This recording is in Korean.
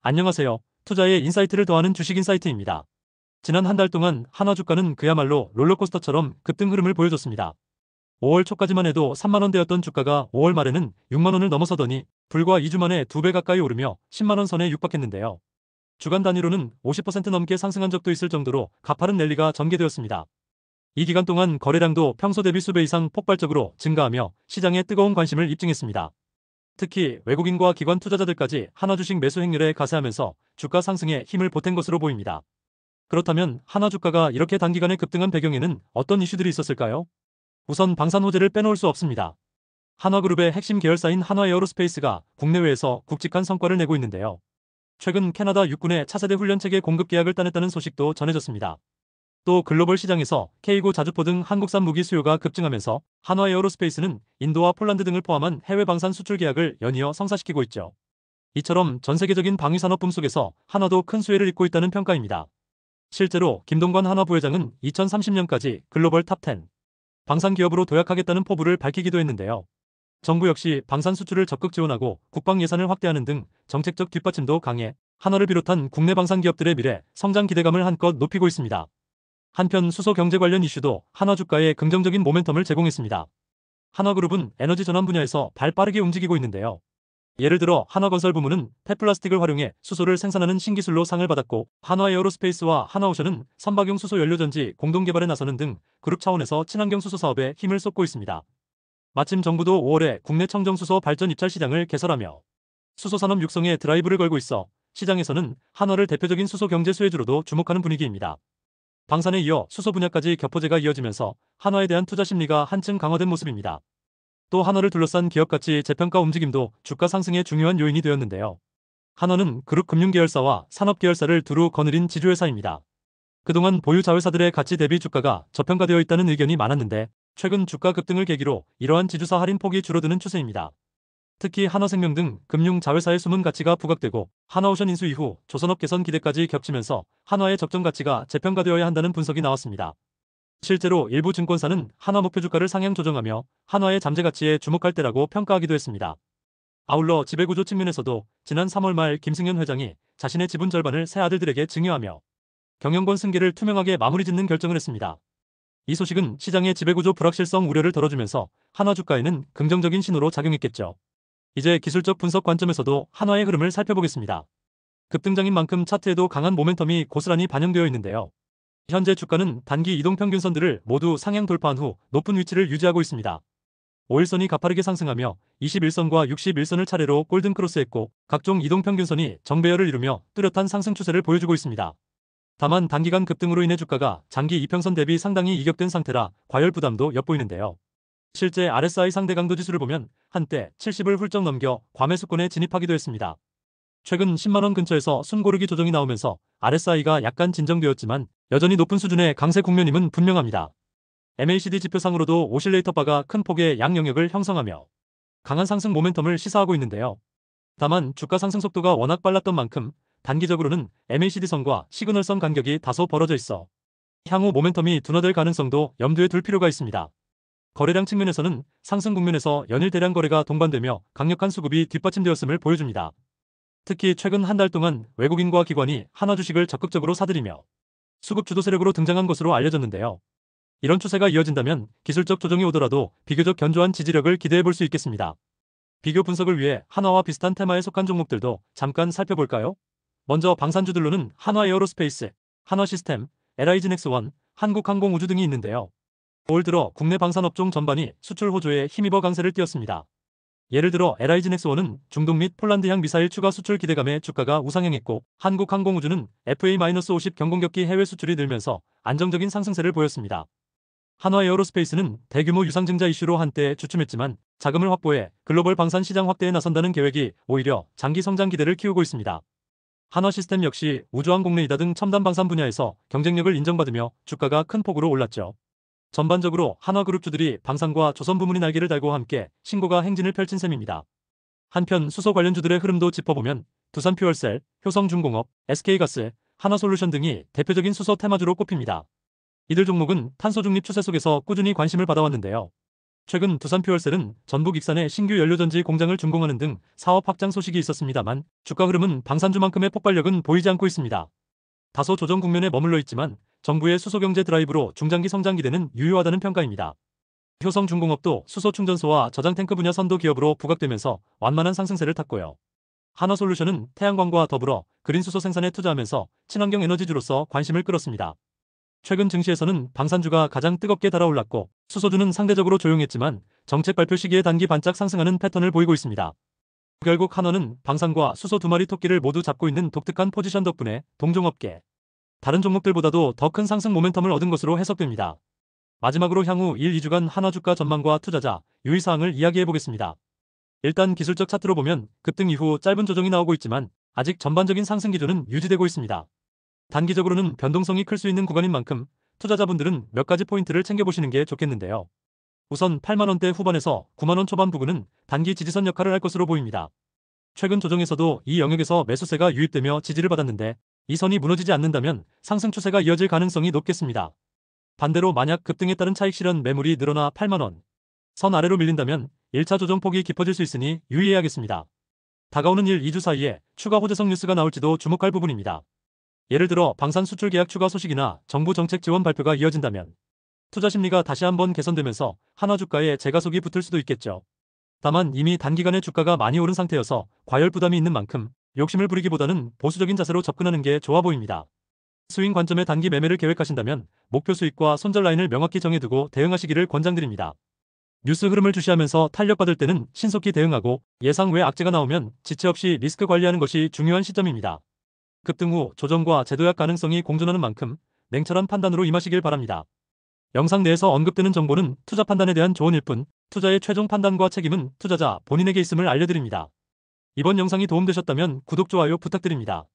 안녕하세요. 투자에 인사이트를 더하는 주식 인사이트입니다. 지난 한 달 동안 한화 주가는 그야말로 롤러코스터처럼 급등 흐름을 보여줬습니다. 5월 초까지만 해도 3만원대였던 주가가 5월 말에는 6만원을 넘어서더니 불과 2주 만에 2배 가까이 오르며 10만원 선에 육박했는데요. 주간 단위로는 50% 넘게 상승한 적도 있을 정도로 가파른 랠리가 전개되었습니다. 이 기간 동안 거래량도 평소 대비 수배 이상 폭발적으로 증가하며 시장에 뜨거운 관심을 입증했습니다. 특히 외국인과 기관 투자자들까지 한화 주식 매수 행렬에 가세하면서 주가 상승에 힘을 보탠 것으로 보입니다. 그렇다면 한화 주가가 이렇게 단기간에 급등한 배경에는 어떤 이슈들이 있었을까요? 우선 방산 호재를 빼놓을 수 없습니다. 한화그룹의 핵심 계열사인 한화에어로스페이스가 국내외에서 굵직한 성과를 내고 있는데요. 최근 캐나다 육군의 차세대 훈련체계 공급 계약을 따냈다는 소식도 전해졌습니다. 또 글로벌 시장에서 K9 자주포 등 한국산 무기 수요가 급증하면서 한화에어로스페이스는 인도와 폴란드 등을 포함한 해외 방산 수출 계약을 연이어 성사시키고 있죠. 이처럼 전 세계적인 방위산업 붐 속에서 한화도 큰 수혜를 입고 있다는 평가입니다. 실제로 김동관 한화 부회장은 2030년까지 글로벌 탑10 방산 기업으로 도약하겠다는 포부를 밝히기도 했는데요. 정부 역시 방산 수출을 적극 지원하고 국방 예산을 확대하는 등 정책적 뒷받침도 강해 한화를 비롯한 국내 방산 기업들의 미래 성장 기대감을 한껏 높이고 있습니다. 한편 수소 경제 관련 이슈도 한화 주가에 긍정적인 모멘텀을 제공했습니다. 한화그룹은 에너지 전환 분야에서 발빠르게 움직이고 있는데요. 예를 들어 한화건설 부문은 폐플라스틱을 활용해 수소를 생산하는 신기술로 상을 받았고, 한화에어로스페이스와 한화오션은 선박용 수소 연료전지 공동 개발에 나서는 등 그룹 차원에서 친환경 수소 사업에 힘을 쏟고 있습니다. 마침 정부도 5월에 국내 청정수소 발전 입찰 시장을 개설하며 수소산업 육성에 드라이브를 걸고 있어 시장에서는 한화를 대표적인 수소 경제 수혜주로도 주목하는 분위기입니다. 방산에 이어 수소 분야까지 격포제가 이어지면서 한화에 대한 투자 심리가 한층 강화된 모습입니다. 또 한화를 둘러싼 기업가치 재평가 움직임도 주가 상승의 중요한 요인이 되었는데요. 한화는 그룹 금융계열사와 산업계열사를 두루 거느린 지주회사입니다. 그동안 보유 자회사들의 가치 대비 주가가 저평가되어 있다는 의견이 많았는데 최근 주가 급등을 계기로 이러한 지주사 할인 폭이 줄어드는 추세입니다. 특히 한화생명 등 금융 자회사의 숨은 가치가 부각되고 한화오션 인수 이후 조선업 개선 기대까지 겹치면서 한화의 적정 가치가 재평가되어야 한다는 분석이 나왔습니다. 실제로 일부 증권사는 한화 목표 주가를 상향 조정하며 한화의 잠재 가치에 주목할 때라고 평가하기도 했습니다. 아울러 지배구조 측면에서도 지난 3월 말 김승현 회장이 자신의 지분 절반을 새 아들들에게 증여하며 경영권 승계를 투명하게 마무리 짓는 결정을 했습니다. 이 소식은 시장의 지배구조 불확실성 우려를 덜어주면서 한화 주가에는 긍정적인 신호로 작용했겠죠. 이제 기술적 분석 관점에서도 한화의 흐름을 살펴보겠습니다. 급등장인 만큼 차트에도 강한 모멘텀이 고스란히 반영되어 있는데요. 현재 주가는 단기 이동평균선들을 모두 상향 돌파한 후 높은 위치를 유지하고 있습니다. 5일선이 가파르게 상승하며 21선과 61선을 차례로 골든크로스했고 각종 이동평균선이 정배열을 이루며 뚜렷한 상승 추세를 보여주고 있습니다. 다만 단기간 급등으로 인해 주가가 장기 이평선 대비 상당히 이격된 상태라 과열 부담도 엿보이는데요. 실제 RSI 상대 강도 지수를 보면 한때 70을 훌쩍 넘겨 과매수권에 진입하기도 했습니다. 최근 10만원 근처에서 순고르기 조정이 나오면서 RSI가 약간 진정되었지만 여전히 높은 수준의 강세 국면임은 분명합니다. MACD 지표상으로도 오실레이터 바가 큰 폭의 양 영역을 형성하며 강한 상승 모멘텀을 시사하고 있는데요. 다만 주가 상승 속도가 워낙 빨랐던 만큼 단기적으로는 MACD선과 시그널선 간격이 다소 벌어져 있어 향후 모멘텀이 둔화될 가능성도 염두에 둘 필요가 있습니다. 거래량 측면에서는 상승 국면에서 연일 대량 거래가 동반되며 강력한 수급이 뒷받침되었음을 보여줍니다. 특히 최근 한 달 동안 외국인과 기관이 한화 주식을 적극적으로 사들이며 수급 주도 세력으로 등장한 것으로 알려졌는데요. 이런 추세가 이어진다면 기술적 조정이 오더라도 비교적 견조한 지지력을 기대해 볼 수 있겠습니다. 비교 분석을 위해 한화와 비슷한 테마에 속한 종목들도 잠깐 살펴볼까요? 먼저 방산주들로는 한화에어로스페이스, 한화시스템, LIG넥스원, 한국항공우주 등이 있는데요. 올 들어 국내 방산업종 전반이 수출 호조에 힘입어 강세를 띄었습니다. 예를 들어 LIG넥스원은 중동 및 폴란드향 미사일 추가 수출 기대감에 주가가 우상향했고, 한국항공우주는 FA-50 경공격기 해외 수출이 늘면서 안정적인 상승세를 보였습니다. 한화에어로스페이스는 대규모 유상증자 이슈로 한때 주춤했지만 자금을 확보해 글로벌 방산 시장 확대에 나선다는 계획이 오히려 장기 성장 기대를 키우고 있습니다. 한화시스템 역시 우주항공 레이더 등 첨단 방산 분야에서 경쟁력을 인정받으며 주가가 큰 폭으로 올랐죠. 전반적으로 한화그룹주들이 방산과 조선 부문이 날개를 달고 함께 신고가 행진을 펼친 셈입니다. 한편 수소 관련주들의 흐름도 짚어보면 두산퓨얼셀, 효성중공업, SK가스, 한화솔루션 등이 대표적인 수소 테마주로 꼽힙니다. 이들 종목은 탄소 중립 추세 속에서 꾸준히 관심을 받아왔는데요. 최근 두산퓨얼셀은 전북 익산에 신규 연료전지 공장을 준공하는 등 사업 확장 소식이 있었습니다만 주가 흐름은 방산주만큼의 폭발력은 보이지 않고 있습니다. 다소 조정 국면에 머물러 있지만 정부의 수소경제 드라이브로 중장기 성장 기대는 유효하다는 평가입니다. 효성중공업도 수소충전소와 저장탱크 분야 선도 기업으로 부각되면서 완만한 상승세를 탔고요. 한화솔루션은 태양광과 더불어 그린수소 생산에 투자하면서 친환경 에너지주로서 관심을 끌었습니다. 최근 증시에서는 방산주가 가장 뜨겁게 달아올랐고 수소주는 상대적으로 조용했지만 정책 발표 시기에 단기 반짝 상승하는 패턴을 보이고 있습니다. 결국 한화는 방산과 수소 두 마리 토끼를 모두 잡고 있는 독특한 포지션 덕분에 동종업계 다른 종목들보다도 더 큰 상승 모멘텀을 얻은 것으로 해석됩니다. 마지막으로 향후 1, 2주간 한화 주가 전망과 투자자 유의사항을 이야기해 보겠습니다. 일단 기술적 차트로 보면 급등 이후 짧은 조정이 나오고 있지만 아직 전반적인 상승 기조는 유지되고 있습니다. 단기적으로는 변동성이 클 수 있는 구간인 만큼 투자자분들은 몇 가지 포인트를 챙겨보시는 게 좋겠는데요. 우선 8만원대 후반에서 9만원 초반 부근은 단기 지지선 역할을 할 것으로 보입니다. 최근 조정에서도 이 영역에서 매수세가 유입되며 지지를 받았는데 이 선이 무너지지 않는다면 상승 추세가 이어질 가능성이 높겠습니다. 반대로 만약 급등에 따른 차익 실현 매물이 늘어나 8만원 선 아래로 밀린다면 1차 조정폭이 깊어질 수 있으니 유의해야겠습니다. 다가오는 1, 2주 사이에 추가 호재성 뉴스가 나올지도 주목할 부분입니다. 예를 들어 방산 수출 계약 추가 소식이나 정부 정책 지원 발표가 이어진다면 투자 심리가 다시 한번 개선되면서 한화 주가에 재가속이 붙을 수도 있겠죠. 다만 이미 단기간에 주가가 많이 오른 상태여서 과열 부담이 있는 만큼 욕심을 부리기보다는 보수적인 자세로 접근하는 게 좋아 보입니다. 스윙 관점의 단기 매매를 계획하신다면 목표 수익과 손절 라인을 명확히 정해두고 대응하시기를 권장드립니다. 뉴스 흐름을 주시하면서 탄력받을 때는 신속히 대응하고 예상 외 악재가 나오면 지체 없이 리스크 관리하는 것이 중요한 시점입니다. 급등 후 조정과 재도약 가능성이 공존하는 만큼 냉철한 판단으로 임하시길 바랍니다. 영상 내에서 언급되는 정보는 투자 판단에 대한 조언일 뿐 투자의 최종 판단과 책임은 투자자 본인에게 있음을 알려드립니다. 이번 영상이 도움되셨다면 구독, 좋아요 부탁드립니다.